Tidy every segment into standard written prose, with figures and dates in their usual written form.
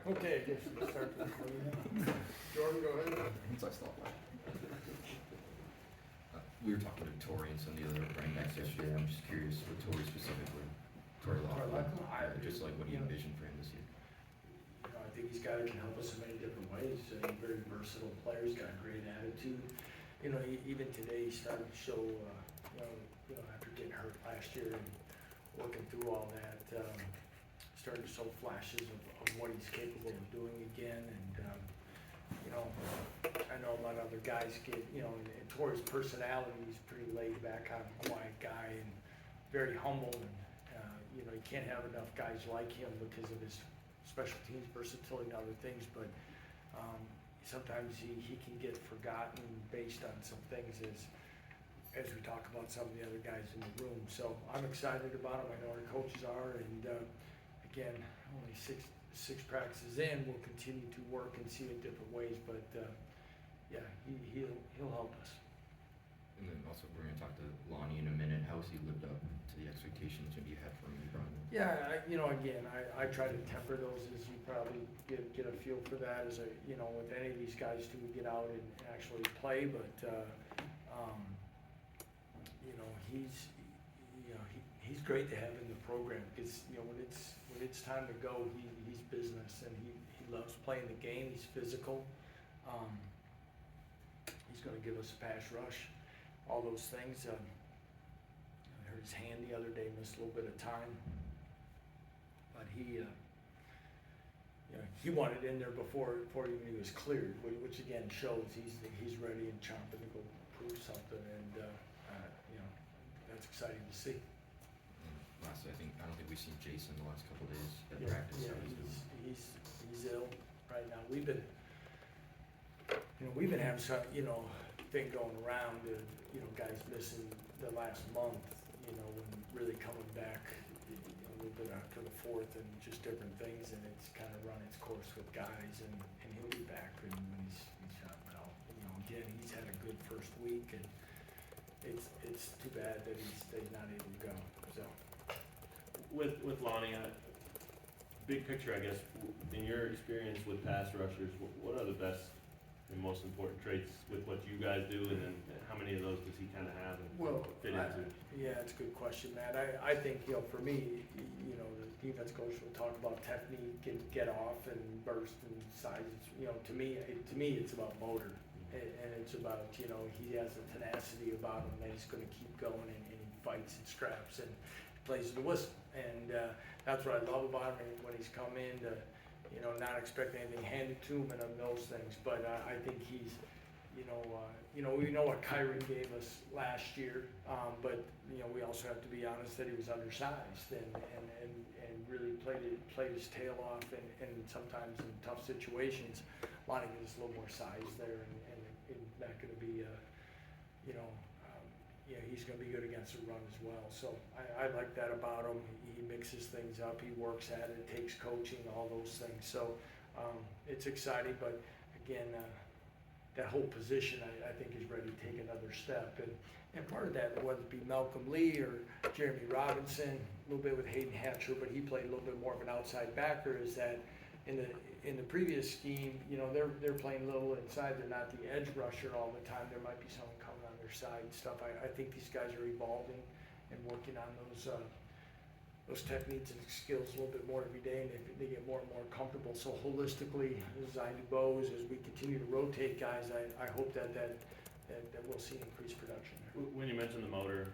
Okay, I guess we'll start the recording now. Jordan, go ahead. So I stopped by. We were talking to Tori and some of the other running backs yesterday. I'm just curious with Tori specifically. Tori Lockwood. Just like what do you envision for him this year? You know, I think he's a guy that can help us in many different ways. He's a very versatile player. He's got a great attitude. You know, even today he started to show, after getting hurt last year and working through all that, started to show flashes of what he's capable of doing again. And, I know a lot of other guys get, and Tori's personality, he's pretty laid back, kind of quiet guy and very humble. And, you can't have enough guys like him because of his special teams versatility and other things. But sometimes he can get forgotten based on some things as we talk about some of the other guys in the room. So I'm excited about him. I know our coaches are, and again, only six practices in, we'll continue to work and see it different ways. But he'll help us. And then also we're going to talk to Lonnie in a minute. How has he lived up to the expectations maybe you had for him? Yeah, I try to temper those, as you probably get a feel for that. As with any of these guys to get out and actually play, but he's great to have in the program because when it's time to go, he's business and he loves playing the game. He's physical. He's going to give us a pass rush, all those things. I heard his hand the other day missed a little bit of time. But he wanted in there before even he was cleared, which again shows he's ready and chomping to go prove something, and that's exciting to see. And lastly, I don't think we've seen Jason the last couple of days at practice. Yeah, he's ill right now. We've been having some thing going around of guys missing the last month. When really coming back. A little bit after the 4th and just different things, and it's kind of run its course with guys, and he'll be back when he's shot well. Again, he's had a good first week, and it's too bad that he's not able to go. So with Lonnie, big picture, I guess, in your experience with pass rushers, what are the best and most important traits with what you guys do, and then how many of those does he kind of have and fit into? Yeah, it's a good question, Matt. I think, for me, the defense coach will talk about technique and get off and burst and size. To me, it's about motor, and it's about, he has a tenacity about him that he's going to keep going, and he fights and scraps and plays the whistle. And that's what I love about him when he's come in to, not expect anything handed to him and those things. But I think he's, we know what Kyron gave us last year, but we also have to be honest that he was undersized and really played his tail off, and sometimes in tough situations, Lonnie gives us a little more size there, and not going to be, he's going to be good against the run as well. So I like that about him. He mixes things up. He works at it, takes coaching, all those things. So it's exciting, but again, that whole position I think is ready to take another step. And part of that, whether it be Malcolm Lee or Jeremy Robinson, a little bit with Hayden Hatcher, but he played a little bit more of an outside backer, is that in the previous scheme, they're playing a little inside. They're not the edge rusher all the time. There might be someone coming on their side and stuff. I think these guys are evolving and working on those techniques and skills a little bit more every day, and they get more and more comfortable. So holistically, as I do Bose, as we continue to rotate guys, I hope that we'll see increased production there. When you mentioned the motor,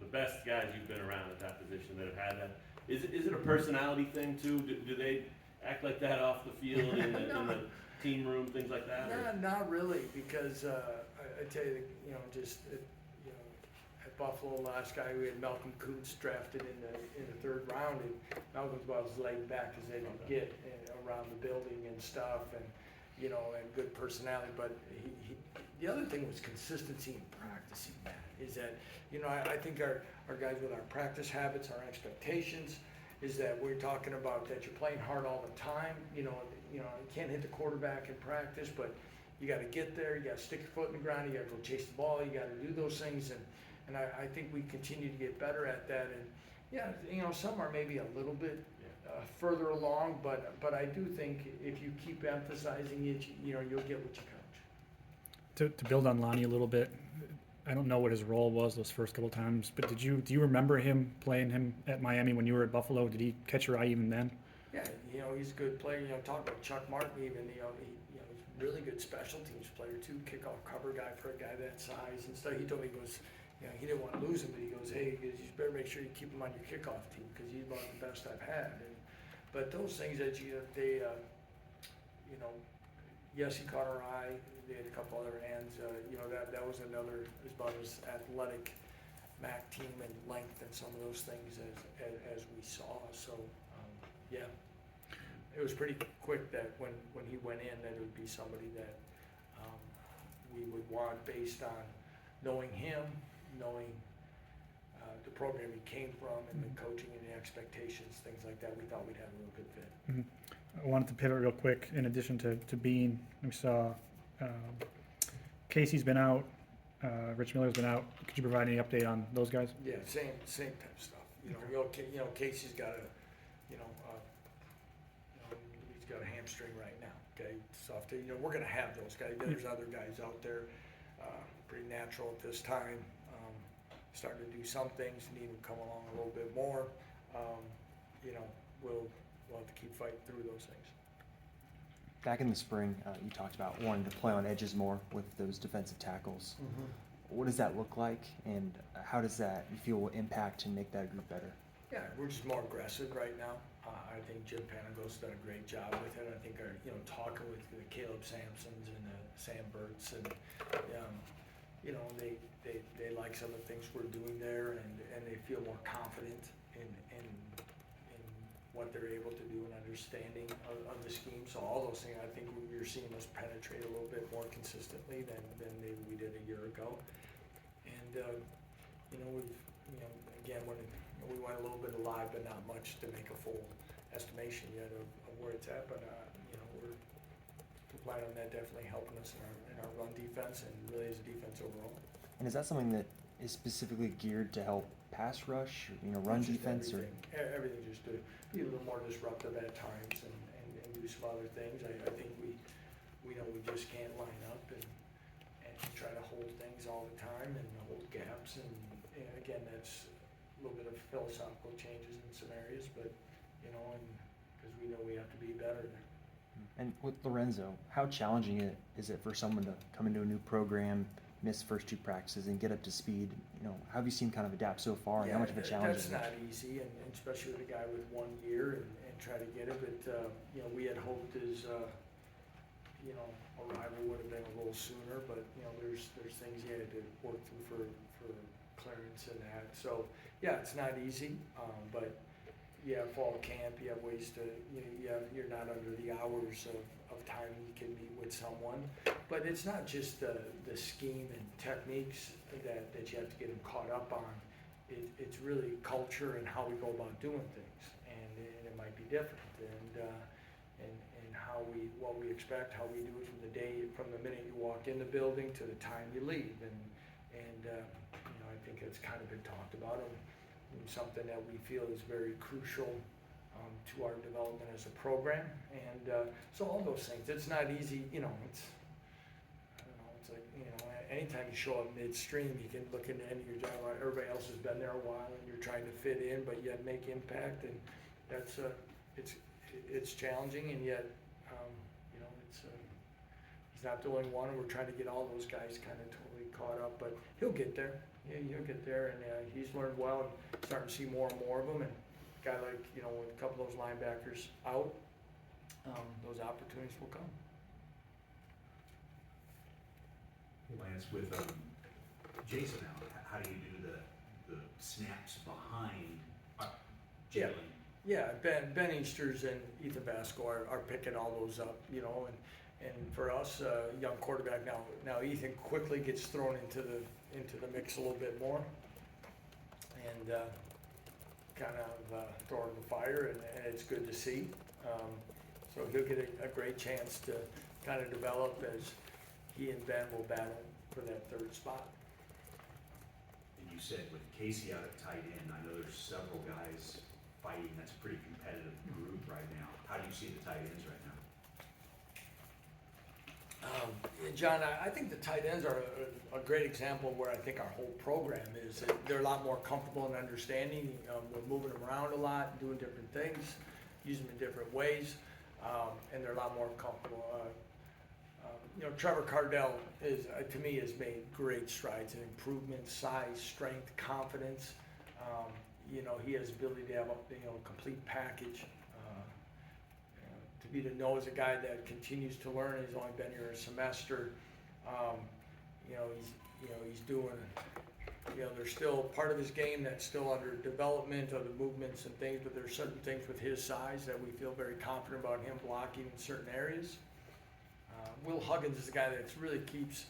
the best guys you've been around at that position that have had that, is it a personality thing too? Do they act like that off the field in the team room, things like that? Not really, because I tell you, at Buffalo last guy, we had Malcolm Kuntz drafted in the 3rd round, and Malcolm's about as laid back as they can get around the building and stuff, and good personality. But the other thing was consistency in practicing. That is that I think our guys with our practice habits, our expectations, is that we're talking about that you're playing hard all the time. You can't hit the quarterback in practice, but you got to get there. You got to stick your foot in the ground. You got to go chase the ball. You got to do those things, and I think we continue to get better at that. And some are maybe a little bit further along, but I do think if you keep emphasizing it, you'll get what you coach. To build on Lonnie a little bit, I don't know what his role was those first couple times, but do you remember him playing him at Miami when you were at Buffalo? Did he catch your eye even then? Yeah, he's a good player. Talk about Chuck Martin even, he's a really good special teams player too, kickoff cover guy for a guy that size and stuff. He told me, he goes, he didn't want to lose him, but he goes, hey, you better make sure you keep him on your kickoff team because he's one of the best I've had. But those things that yes, he caught our eye. They had a couple other hands. That was another about as athletic MAC team and length and some of those things as we saw. So yeah, it was pretty quick that when he went in, that it would be somebody that we would want based on knowing him, knowing the program he came from, and the coaching and the expectations, things like that. We thought we'd have a real good fit. Mm-hmm. I wanted to pivot real quick. In addition to Bean, we saw Casey's been out, Rich Miller's been out. Could you provide any update on those guys? Yeah, same type of stuff. Casey's got he's got a hamstring right now. Okay, soft. We're gonna have those guys. There's other guys out there, pretty natural at this time. Starting to do some things, need them come along a little bit more. We'll have to keep fighting through those things. Back in the spring, you talked about wanting to play on edges more with those defensive tackles. Mm-hmm. What does that look like, and how does that, you feel, will impact and make that group better? Yeah, we're just more aggressive right now. I think Jim Panagos done a great job with it. I think talking with the Caleb Sampsons and the Sam Burts, and they like some of the things we're doing there, and they feel more confident in what they're able to do and understanding of the scheme. So all those things, I think you're seeing us penetrate a little bit more consistently than maybe we did a year ago. And again, when we went a little bit alive, but not much to make a full estimation yet of where it's at. But we're planning on that definitely helping us in our run defense and really as a defense overall. And is that something that is specifically geared to help pass rush, run Just defense, or everything just to be a little more disruptive at times and do some other things. I think we know we just can't line up and try to hold things all the time and hold gaps, and again, that's a little bit of philosophical changes in some areas, but and because we know we have to be better there. And with Lorenzo, how challenging is it for someone to come into a new program, miss first 2 practices, and get up to speed? How have you seen kind of adapt so far, and how much of a challenge is it? That's not easy, and especially with a guy with 1 year and try to get it. But we had hoped his arrival would have been a little sooner. But there's things he had to work through for clearance and that. So yeah, it's not easy. But fall camp, you have ways to you're not under the hours of time you can meet with someone. But it's not just the scheme and techniques that you have to get them caught up on. It's really culture and how we go about doing things, and it might be different, and what we expect, how we do it from the minute you walk in the building to the time you leave, and I think it's kind of been talked about, and something that we feel is very crucial to our development as a program, and so all those things. It's not easy, it's. It's like, anytime you show up midstream, you can look into the end of your job. Everybody else has been there a while, and you're trying to fit in, but yet make impact, and that's it's challenging, and yet he's not the only one. We're trying to get all those guys kind of totally caught up, but he'll get there. Yeah, he'll get there, and he's learned well, and starting to see more and more of them. And a guy like with a couple of those linebackers out, those opportunities will come. Lance, with Jason out, how do you do the snaps behind Jalen? Yeah, Ben Easters and Ethan Vasco are picking all those up, and for us, young quarterback now Ethan quickly gets thrown into the mix a little bit more, and kind of thrown in the fire, and it's good to see. So he'll get a great chance to kind of develop as he and Ben will battle for that 3rd spot. And you said with Casey out at tight end, I know there's several guys fighting, that's a pretty competitive group right now. How do you see the tight ends right now? John, I think the tight ends are a great example where I think our whole program is. They're a lot more comfortable in understanding. We're moving them around a lot, doing different things, using them in different ways, and they're a lot more comfortable. Trevor Cardell is, to me, has made great strides in improvement, size, strength, confidence. He has the ability to have a complete package. To be to know as a guy that continues to learn. He's only been here a semester. He's doing. There's still part of his game that's still under development of the movements and things, but there's certain things with his size that we feel very confident about him blocking in certain areas. Will Huggins is a guy that really keeps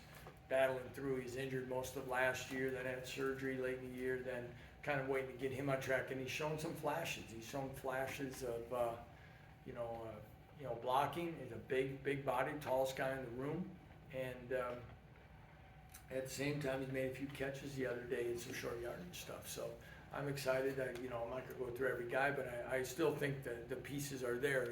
battling through. He's injured most of last year, then had surgery late in the year, then kind of waiting to get him on track, and he's shown some flashes. He's shown flashes of, blocking. He's a big body, tallest guy in the room, and at the same time, he's made a few catches the other day and some short yardage stuff. So I'm excited. I'm not going to go through every guy, but I still think that the pieces are there.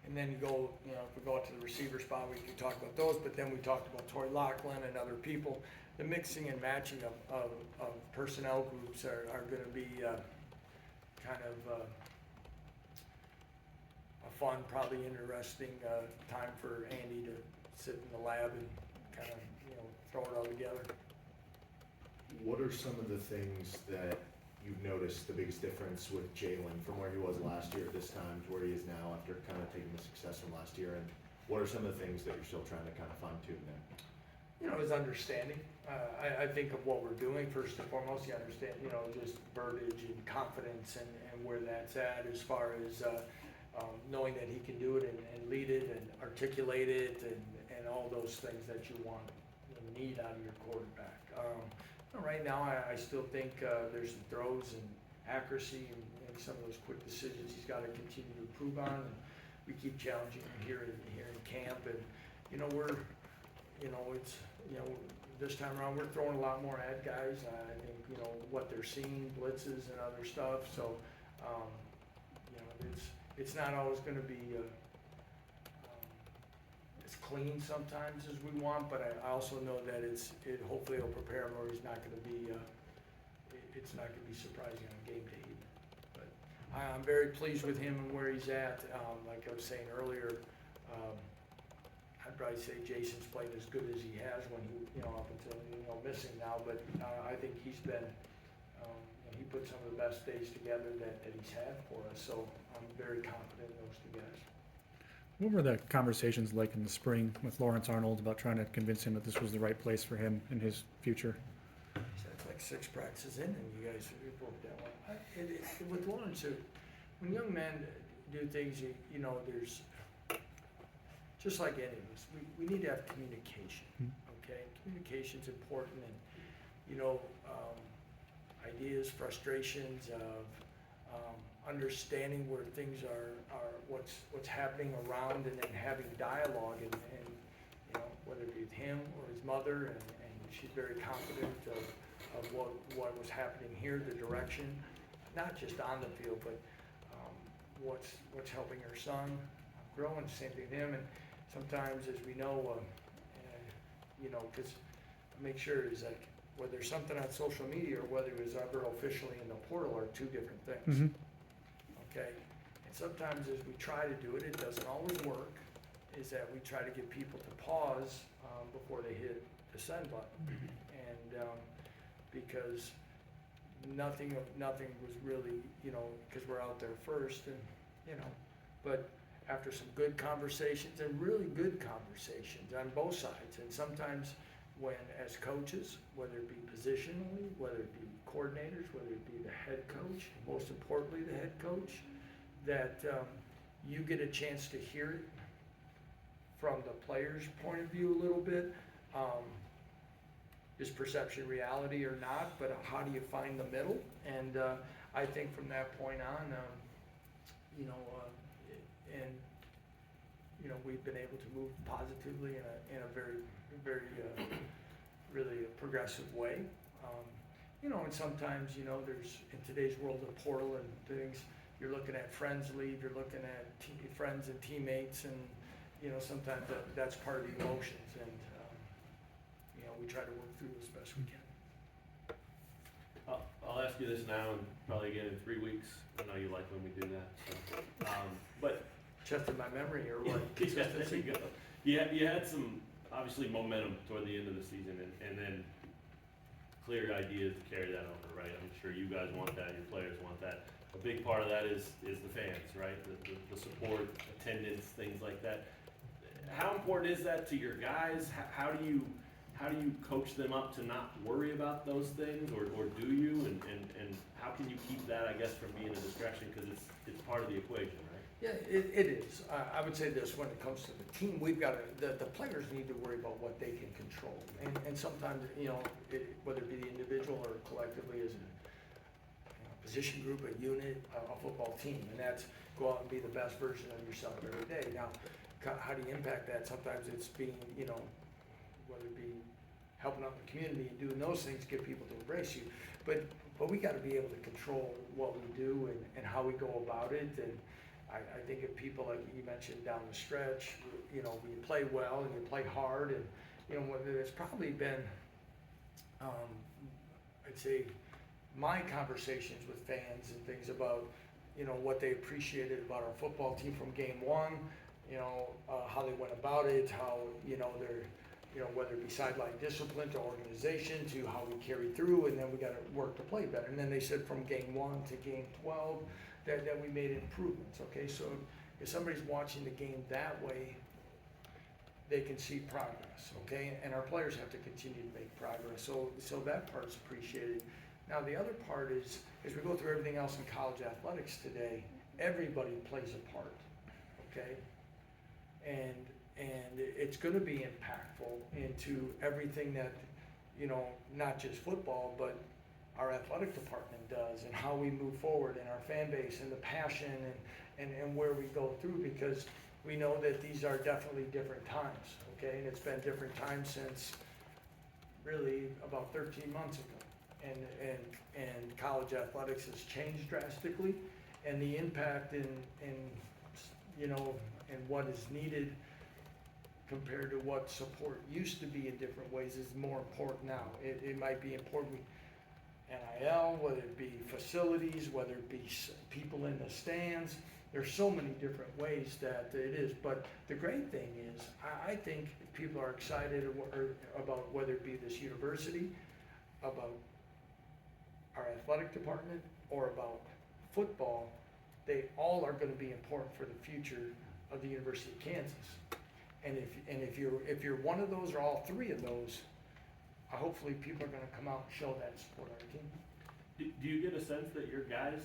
And then you go, if we go out to the receiver spot, we can talk about those, but then we talked about Torrey Lachlan and other people. The mixing and matching of personnel groups are going to be kind of a fun, probably interesting time for Andy to sit in the lab and kind of, throw it all together. What are some of the things that you've noticed the biggest difference with Jalen from where he was last year at this time to where he is now after kind of taking the success from last year? And what are some of the things that you're still trying to kind of fine tune there? His understanding. I think of what we're doing, first and foremost, you understand, just verbiage and confidence and where that's at as far as knowing that he can do it and lead it and articulate it and all those things that you want and need out of your quarterback. Right now, I still think there's some throws and accuracy and some of those quick decisions he's got to continue to improve on. And we keep challenging him here in camp, and we're this time around we're throwing a lot more at guys. I think what they're seeing, blitzes and other stuff. So it's not always going to be as clean sometimes as we want, but I also know that hopefully it'll prepare him where he's not going to be. It's not going to be surprising on game day either. But I'm very pleased with him and where he's at. Like I was saying earlier, I'd probably say Jason's played as good as he has when he, up until missing now. But I think he's been. He put some of the best days together that he's had for us. So I'm very confident in those two guys. What were the conversations like in the spring with Lawrence Arnold about trying to convince him that this was the right place for him in his future? So it's like 6 practices in, and you guys worked that one. With Lawrence, when young men do things, there's just like any of us, we need to have communication. Okay, communication's important, and ideas, frustrations of understanding where things are what's happening around, and then having dialogue and whether it be with him or his mother, and she's very confident of what was happening here, the direction, not just on the field, but what's helping her son grow, and same thing with him. And sometimes, as we know, because make sure is like whether there's something on social media or whether it was ever officially in the portal are two different things. Mm-hmm. Okay, and sometimes as we try to do it, it doesn't always work. Is that we try to get people to pause before they hit the send button, and because nothing was really, because we're out there first, and but after some good conversations and really good conversations on both sides, and sometimes when as coaches, whether it be positionally, whether it be coordinators, whether it be the head coach, most importantly the head coach, that you get a chance to hear it from the player's point of view a little bit. Is perception reality or not, but how do you find the middle? And I think from that point on, we've been able to move positively in a very, very, really progressive way. And sometimes, there's, in today's world of portal and things, you're looking at friends leave, you're looking at friends and teammates, and, you know, sometimes that's part of the emotions, and, you know, we try to work through as best we can. I'll ask you this now and probably again in 3 weeks. I know you like when we do that, so, but. Testing my memory or what? Yeah, there you go. You had some, obviously, momentum toward the end of the season, and then clear ideas to carry that over, right? I'm sure you guys want that, your players want that. A big part of that is the fans, right? The support, attendance, things like that. How important is that to your guys? How do you coach them up to not worry about those things, or do you? And how can you keep that, I guess, from being a distraction, because it's part of the equation, right? Yeah, it is. I would say this, when it comes to the team, we've got to, the players need to worry about what they can control. And sometimes, you know, whether it be the individual or collectively as a position group, a unit, a football team, and that's go out and be the best version of yourself every day. Now, how do you impact that? Sometimes it's being, you know, whether it be helping out the community and doing those things, get people to embrace you. But we got to be able to control what we do and how we go about it. And I think of people like you mentioned down the stretch, you know, you play well and you play hard, and, you know, it's probably been, I'd say, my conversations with fans and things about, you know, what they appreciated about our football team from game one, you know, how they went about it, how, you know, they're, you know, whether it be sideline discipline to organization to how we carry through, and then we got to work to play better. And then they said from game 1 to game 12 that we made improvements. Okay, so if somebody's watching the game that way, they can see progress. Okay, and our players have to continue to make progress. So that part's appreciated. Now the other part is, as we go through everything else in college athletics today, everybody plays a part. Okay, and it's going to be impactful into everything that, you know, not just football, but our athletic department does, and how we move forward, and our fan base, and the passion, and where we go through, because we know that these are definitely different times, okay? And it's been different times since really about 13 months ago. And college athletics has changed drastically, and the impact in you know, and what is needed compared to what support used to be in different ways is more important now. It might be important, NIL, whether it be facilities, whether it be people in the stands. There's so many different ways that it is. But the great thing is, I think people are excited about whether it be this university, about our athletic department, or about football. They all are going to be important for the future of the University of Kansas. And if you're one of those or all three of those, hopefully people are going to come out and show that support our team. Do you get a sense that your guys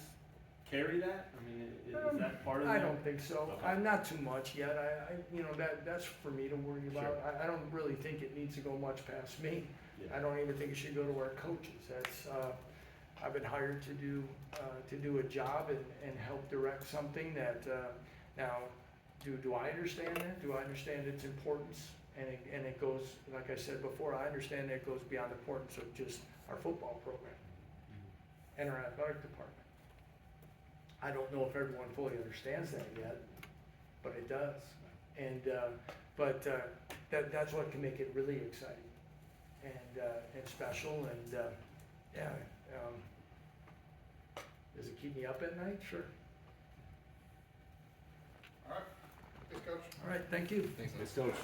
carry that? I mean, is that part of it? I don't think so. Okay. I'm not too much yet. I you know, that's for me to worry about. Sure. I don't really think it needs to go much past me. Yeah. I don't even think it should go to our coaches. That's I've been hired to do a job and help direct something that now do I understand that? Do I understand its importance? And it goes, like I said before, I understand that it goes beyond the importance of just our football program and our athletic department. I don't know if everyone fully understands that yet, but it does. And that's what can make it really exciting and special. And yeah, does it keep me up at night? Sure. All right. Thanks, Coach. All right, thank you. Thanks, Thanks, Coach.